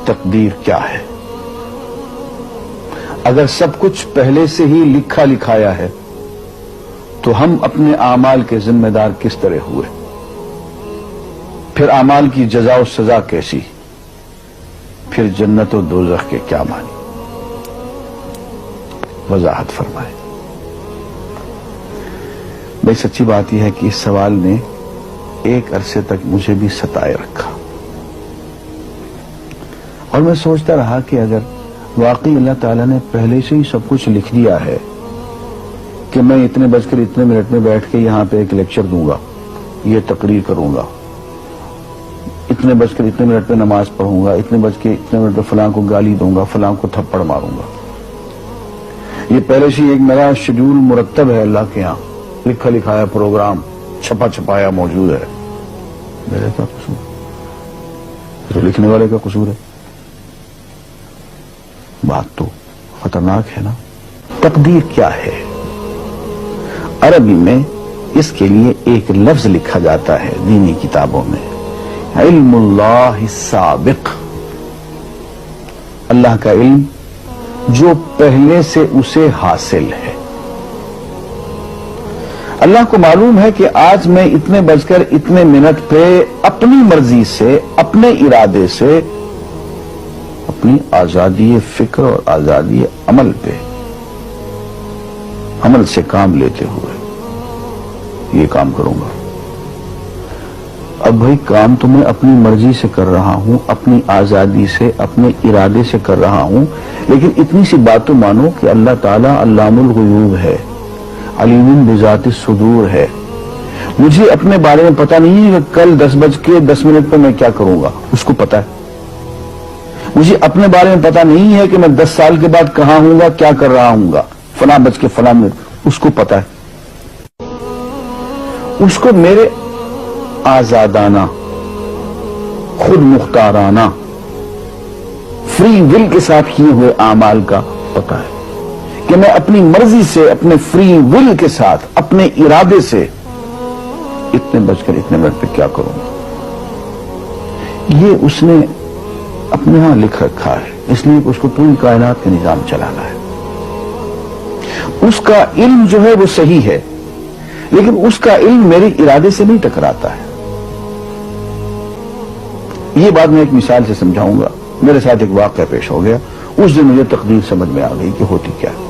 تقدیر کیا ہے؟ اگر سب کچھ پہلے سے ہی لکھا لکھایا ہے تو ہم اپنے اعمال کے ذمہ دار کس طرح ہوئے؟ پھر اعمال کی جزا و سزا کیسی؟ پھر جنت و دوزخ کے کیا معنی؟ وضاحت فرمائے۔ بھئی سچی بات یہ ہے کہ اس سوال نے ایک عرصے تک مجھے بھی ستائے رکھا، اور میں سوچتا رہا کہ اگر واقعی اللہ تعالیٰ نے پہلے سے ہی سب کچھ لکھ دیا ہے کہ میں اتنے بج کر اتنے منٹ میں بیٹھ کے یہاں پہ ایک لیکچر دوں گا، یہ تقریر کروں گا، اتنے بج کر اتنے منٹ پہ نماز پڑھوں گا، اتنے بج کے اتنے منٹ پہ فلاں کو گالی دوں گا، فلاں کو تھپڑ ماروں گا، یہ پہلے سے ایک میرا شیڈول مرتب ہے اللہ کے ہاں، لکھا لکھایا پروگرام چھپا چھپایا موجود ہے، میرے کا قصور؟ تو لکھنے والے کا قصور ہے؟ بات تو خطرناک ہے نا۔ تقدیر کیا ہے؟ عربی میں اس کے لیے ایک لفظ لکھا جاتا ہے دینی کتابوں میں، علم اللہ السابق، اللہ کا علم جو پہلے سے اسے حاصل ہے۔ اللہ کو معلوم ہے کہ آج میں اتنے بج کر اتنے منٹ پہ اپنی مرضی سے، اپنے ارادے سے، اپنی آزادی فکر اور آزادی عمل پہ، عمل سے کام لیتے ہوئے یہ کام کروں گا۔ اب بھائی کام تو میں اپنی مرضی سے کر رہا ہوں، اپنی آزادی سے، اپنے ارادے سے کر رہا ہوں، لیکن اتنی سی بات تو مانو کہ اللہ تعالیٰ علام الغیوب ہے، علیم بذات الصدور ہے۔ مجھے اپنے بارے میں پتہ نہیں ہے کہ کل 10:10 پہ میں کیا کروں گا، اس کو پتا ہے۔ مجھے اپنے بارے میں پتہ نہیں ہے کہ میں 10 سال کے بعد کہاں ہوں گا، کیا کر رہا ہوں گا، فلاں بج کے فلاں منٹ، اس کو پتا ہے۔ اس کو میرے آزادانہ، خود مختارانہ، فری ول کے ساتھ کیے ہوئے اعمال کا پتا ہے کہ میں اپنی مرضی سے، اپنے فری ول کے ساتھ، اپنے ارادے سے اتنے بج کر اتنے منٹ پہ کیا کروں گا۔ یہ اس نے اپنے ہاں لکھ رکھا ہے، اس لیے اس کو پوری کائنات کا نظام چلانا ہے۔ اس کا علم جو ہے وہ صحیح ہے، لیکن اس کا علم میرے ارادے سے نہیں ٹکراتا ہے۔ یہ بات میں ایک مثال سے سمجھاؤں گا۔ میرے ساتھ ایک واقعہ پیش ہو گیا، اس دن مجھے تقدیر سمجھ میں آ گئی کہ ہوتی کیا ہے۔